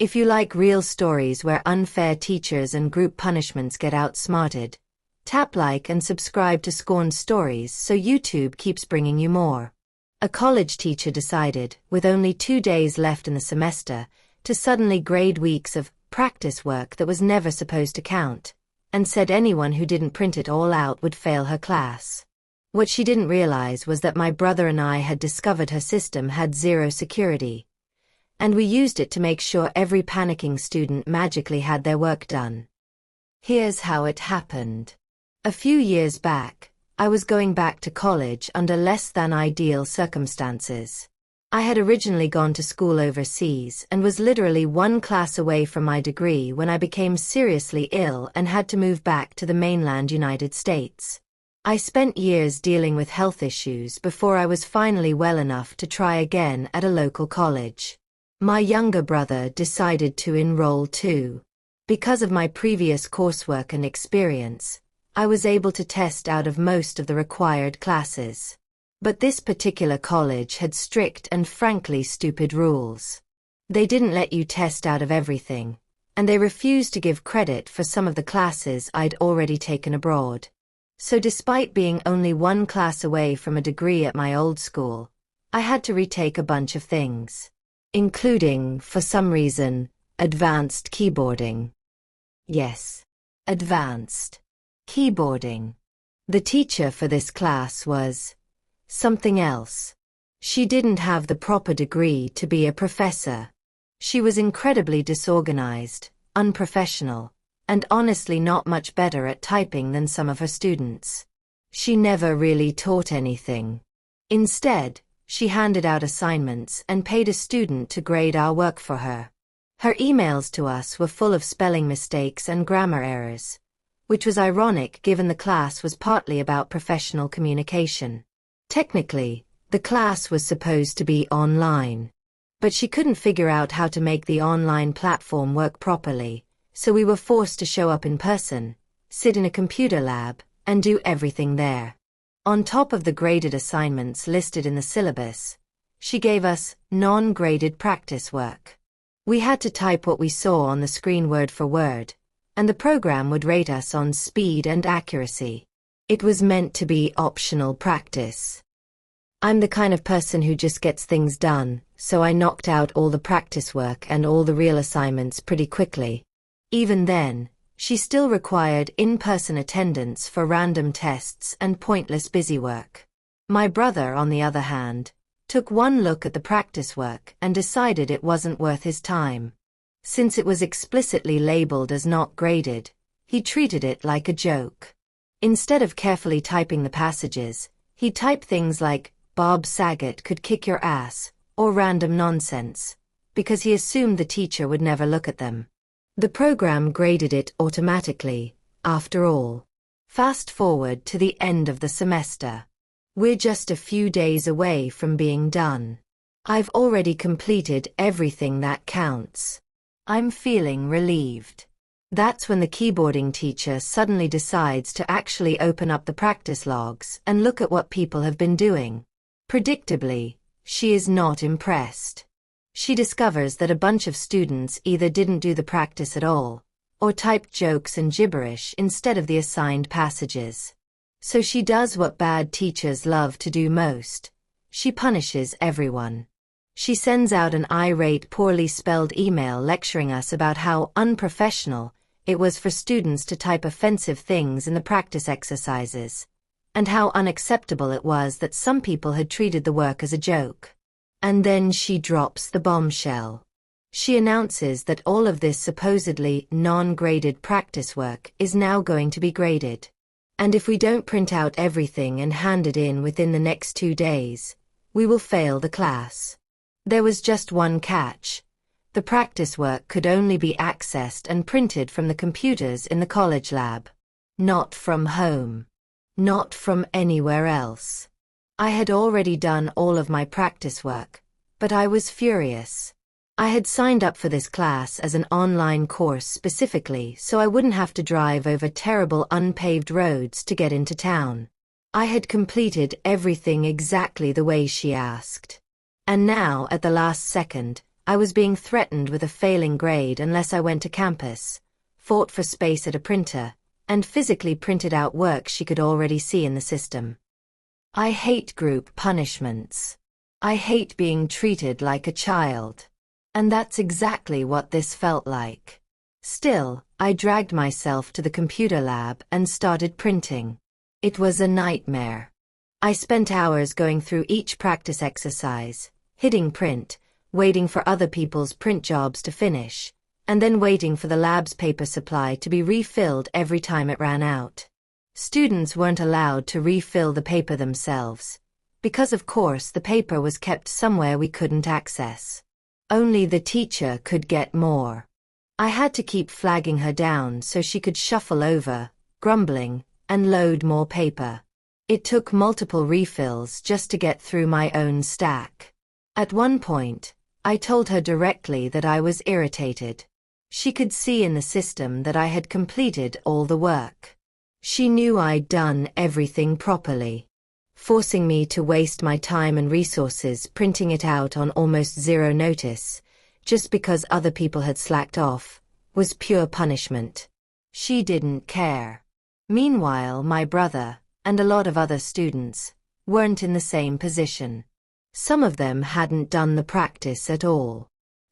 If you like real stories where unfair teachers and group punishments get outsmarted, tap like and subscribe to Scorned Stories so YouTube keeps bringing you more. A college teacher decided, with only 2 days left in the semester, to suddenly grade weeks of practice work that was never supposed to count, and said anyone who didn't print it all out would fail her class. What she didn't realize was that my brother and I had discovered her system had zero security, and we used it to make sure every panicking student magically had their work done. Here's how it happened. A few years back, I was going back to college under less than ideal circumstances. I had originally gone to school overseas and was literally 1 class away from my degree when I became seriously ill and had to move back to the mainland United States. I spent years dealing with health issues before I was finally well enough to try again at a local college. My younger brother decided to enroll too. Because of my previous coursework and experience, I was able to test out of most of the required classes. But this particular college had strict and frankly stupid rules. They didn't let you test out of everything, and they refused to give credit for some of the classes I'd already taken abroad. So despite being only 1 class away from a degree at my old school, I had to retake a bunch of things, including, for some reason, advanced keyboarding. Yes, advanced keyboarding. The teacher for this class was something else. She didn't have the proper degree to be a professor. She was incredibly disorganized, unprofessional, and honestly not much better at typing than some of her students. She never really taught anything. Instead, she handed out assignments and paid a student to grade our work for her. Her emails to us were full of spelling mistakes and grammar errors, which was ironic given the class was partly about professional communication. Technically, the class was supposed to be online, but she couldn't figure out how to make the online platform work properly, so we were forced to show up in person, sit in a computer lab, and do everything there. On top of the graded assignments listed in the syllabus, she gave us non-graded practice work. We had to type what we saw on the screen word for word, and the program would rate us on speed and accuracy. It was meant to be optional practice. I'm the kind of person who just gets things done, so I knocked out all the practice work and all the real assignments pretty quickly. Even then, she still required in-person attendance for random tests and pointless busywork. My brother, on the other hand, took 1 look at the practice work and decided it wasn't worth his time. Since it was explicitly labeled as not graded, he treated it like a joke. Instead of carefully typing the passages, he'd type things like, "Bob Saget could kick your ass," or random nonsense, because he assumed the teacher would never look at them. The program graded it automatically, after all. Fast forward to the end of the semester. We're just a few days away from being done. I've already completed everything that counts. I'm feeling relieved. That's when the keyboarding teacher suddenly decides to actually open up the practice logs and look at what people have been doing. Predictably, she is not impressed. She discovers that a bunch of students either didn't do the practice at all, or typed jokes and gibberish instead of the assigned passages. So she does what bad teachers love to do most. She punishes everyone. She sends out an irate, poorly spelled email lecturing us about how unprofessional it was for students to type offensive things in the practice exercises, and how unacceptable it was that some people had treated the work as a joke. And then she drops the bombshell. She announces that all of this supposedly non-graded practice work is now going to be graded. And if we don't print out everything and hand it in within the next 2 days, we will fail the class. There was just one catch. The practice work could only be accessed and printed from the computers in the college lab. Not from home. Not from anywhere else. I had already done all of my practice work, but I was furious. I had signed up for this class as an online course specifically so I wouldn't have to drive over terrible unpaved roads to get into town. I had completed everything exactly the way she asked. And now, at the last second, I was being threatened with a failing grade unless I went to campus, fought for space at a printer, and physically printed out work she could already see in the system. I hate group punishments. I hate being treated like a child. And that's exactly what this felt like. Still, I dragged myself to the computer lab and started printing. It was a nightmare. I spent hours going through each practice exercise, hitting print, waiting for other people's print jobs to finish, and then waiting for the lab's paper supply to be refilled every time it ran out. Students weren't allowed to refill the paper themselves, because of course the paper was kept somewhere we couldn't access. Only the teacher could get more. I had to keep flagging her down so she could shuffle over, grumbling, and load more paper. It took multiple refills just to get through my own stack. At one point, I told her directly that I was irritated. She could see in the system that I had completed all the work. She knew I'd done everything properly. Forcing me to waste my time and resources printing it out on almost zero notice, just because other people had slacked off, was pure punishment. She didn't care. Meanwhile, my brother, and a lot of other students, weren't in the same position. Some of them hadn't done the practice at all.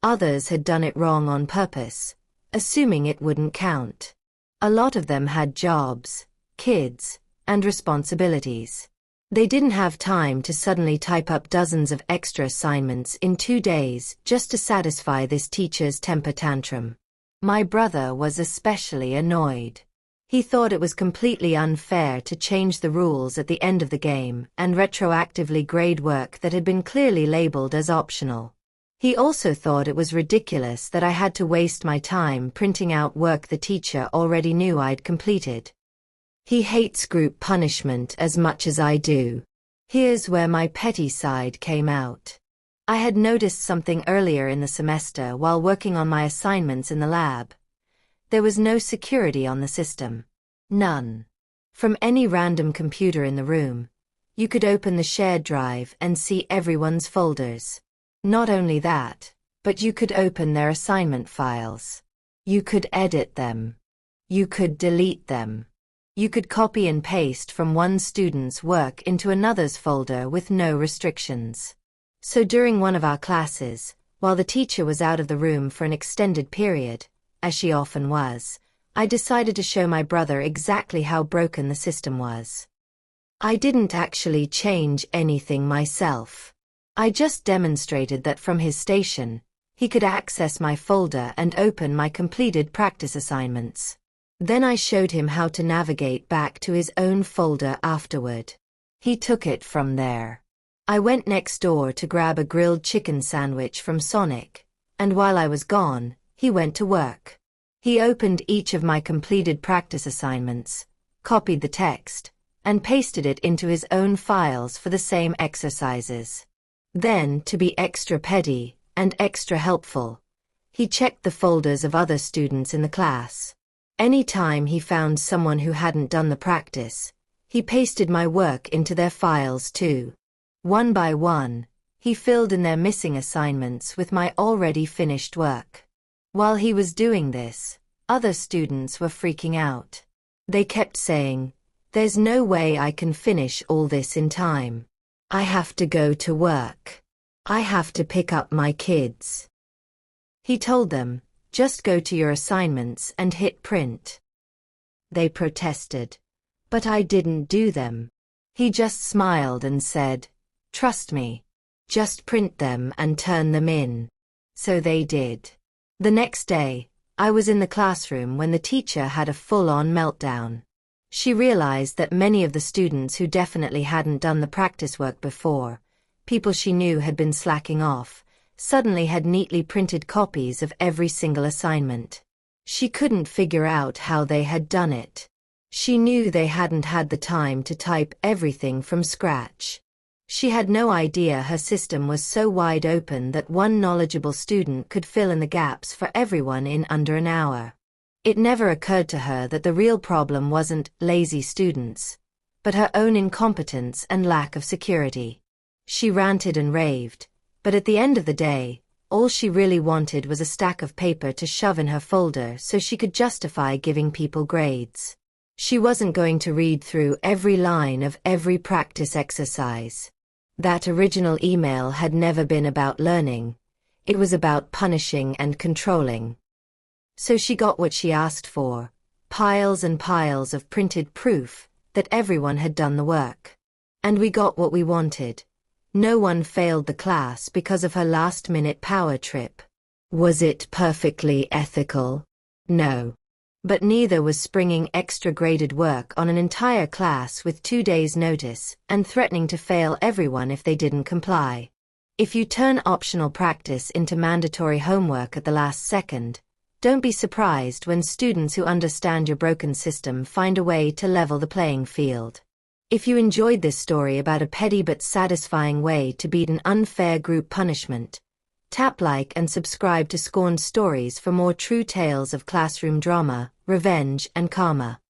Others had done it wrong on purpose, assuming it wouldn't count. A lot of them had jobs, kids, and responsibilities. They didn't have time to suddenly type up dozens of extra assignments in 2 days just to satisfy this teacher's temper tantrum. My brother was especially annoyed. He thought it was completely unfair to change the rules at the end of the game and retroactively grade work that had been clearly labeled as optional. He also thought it was ridiculous that I had to waste my time printing out work the teacher already knew I'd completed. He hates group punishment as much as I do. Here's where my petty side came out. I had noticed something earlier in the semester while working on my assignments in the lab. There was no security on the system. None. From any random computer in the room, you could open the shared drive and see everyone's folders. Not only that, but you could open their assignment files. You could edit them. You could delete them. You could copy and paste from one student's work into another's folder with no restrictions. So during one of our classes, while the teacher was out of the room for an extended period, as she often was, I decided to show my brother exactly how broken the system was. I didn't actually change anything myself. I just demonstrated that from his station, he could access my folder and open my completed practice assignments. Then I showed him how to navigate back to his own folder afterward. He took it from there. I went next door to grab a grilled chicken sandwich from Sonic, and while I was gone, he went to work. He opened each of my completed practice assignments, copied the text, and pasted it into his own files for the same exercises. Then, to be extra petty and extra helpful, he checked the folders of other students in the class. Any time he found someone who hadn't done the practice, he pasted my work into their files too. One by one, he filled in their missing assignments with my already finished work. While he was doing this, other students were freaking out. They kept saying, "There's no way I can finish all this in time. I have to go to work. I have to pick up my kids." He told them, "Just go to your assignments and hit print." They protested, but I didn't do them. He just smiled and said, "Trust me. Just print them and turn them in." So they did. The next day, I was in the classroom when the teacher had a full-on meltdown. She realized that many of the students who definitely hadn't done the practice work before, people she knew had been slacking off, suddenly had neatly printed copies of every single assignment. She couldn't figure out how they had done it. She knew they hadn't had the time to type everything from scratch. She had no idea her system was so wide open that one knowledgeable student could fill in the gaps for everyone in under an hour. It never occurred to her that the real problem wasn't lazy students, but her own incompetence and lack of security. She ranted and raved, but at the end of the day, All she really wanted was a stack of paper to shove in her folder so she could justify giving people grades. She wasn't going to read through every line of every practice exercise. That original email had never been about learning. It was about punishing and controlling. So she got what she asked for, piles and piles of printed proof that everyone had done the work. And we got what we wanted. No one failed the class because of her last-minute power trip. Was it perfectly ethical? No. But neither was springing extra-graded work on an entire class with 2 days' notice and threatening to fail everyone if they didn't comply. If you turn optional practice into mandatory homework at the last second, don't be surprised when students who understand your broken system find a way to level the playing field. If you enjoyed this story about a petty but satisfying way to beat an unfair group punishment, tap like and subscribe to Scorned Stories for more true tales of classroom drama, revenge, and karma.